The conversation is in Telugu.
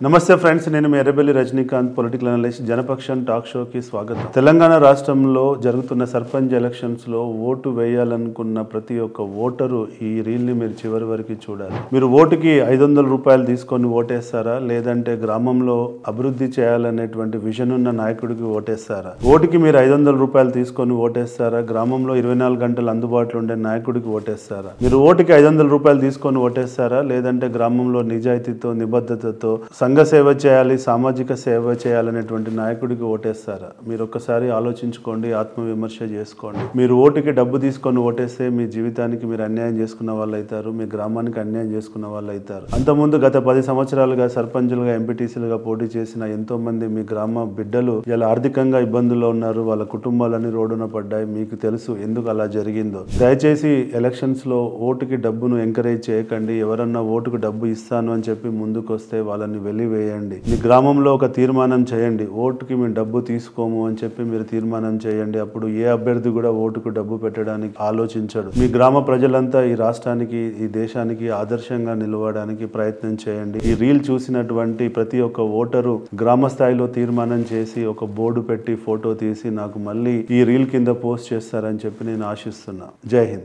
నమస్తే ఫ్రెండ్స్, నేను మీ Errabelli Rajinikanth, political analyst. Janapaksham talk షోకి స్వాగతం. తెలంగాణ రాష్ట్రంలో జరుగుతున్న సర్పంచ్ ఎలక్షన్స్ లో ఓటు వేయాలనుకున్న ప్రతి ఒక్క ఓటరు ఈ రీల్ ని మీరు చివరి వరకు చూడాలి. మీరు ఓటుకి 500 రూపాయలు తీసుకొని ఓటేస్తారా, లేదంటే గ్రామంలో అభివృద్ధి చేయాలనేటువంటి విజన్ ఉన్న నాయకుడికి ఓటేస్తారా? ఓటుకి మీరు 500 రూపాయలు తీసుకొని ఓటేస్తారా, గ్రామంలో 24 గంటలు అందుబాటులో ఉండే నాయకుడికి ఓటేస్తారా? మీరు ఓటుకి 500 రూపాయలు తీసుకొని ఓటేస్తారా, లేదంటే గ్రామంలో నిజాయితీతో నిబద్ధతతో సంఘ సేవ చేయాలి, సామాజిక సేవ చేయాలనేటువంటి నాయకుడికి ఓటేస్తారా? మీరు ఒక్కసారి ఆలోచించుకోండి, ఆత్మవిమర్శ చేసుకోండి. మీరు ఓటుకి డబ్బు తీసుకొని ఓటేస్తే మీ జీవితానికి మీరు అన్యాయం చేసుకున్న వాళ్ళు అవుతారు, మీ గ్రామానికి అన్యాయం చేసుకున్న వాళ్ళు అవుతారు. అంతకుముందు గత 10 సంవత్సరాలుగా సర్పంచులుగా, ఎంపీటీసీలుగా పోటీ చేసిన ఎంతో మంది మీ గ్రామ బిడ్డలు ఇలా ఆర్థికంగా ఇబ్బందుల్లో ఉన్నారు. వాళ్ళ కుటుంబాలన్నీ రోడ్డున పడ్డాయి. మీకు తెలుసు ఎందుకు అలా జరిగిందో. దయచేసి ఎలక్షన్స్ లో ఓటుకి డబ్బును ఎంకరేజ్ చేయకండి. ఎవరన్నా ఓటుకు డబ్బు ఇస్తాను అని చెప్పి ముందుకు వస్తే వాళ్ళని వెలివేయండి. మీ గ్రామంలో ఒక తీర్మానం చేయండి, ఓటుకి మేము డబ్బు తీసుకోము అని చెప్పి మీరు తీర్మానం చేయండి. అప్పుడు ఏ అభ్యర్థి కూడా ఓటుకు డబ్బు పెట్టడానికి ఆలోచించడు. మీ గ్రామ ప్రజలంతా ఈ రాష్ట్రానికి, ఈ దేశానికి ఆదర్శంగా నిలవడానికి ప్రయత్నం చేయండి. ఈ రీల్ చూసినటువంటి ప్రతి ఒక్క ఓటరు గ్రామ స్థాయిలో తీర్మానం చేసి ఒక బోర్డు పెట్టి ఫోటో తీసి నాకు మళ్ళీ ఈ రీల్ కింద పోస్ట్ చేస్తారని చెప్పి నేను ఆశిస్తున్నా. జై హింద్.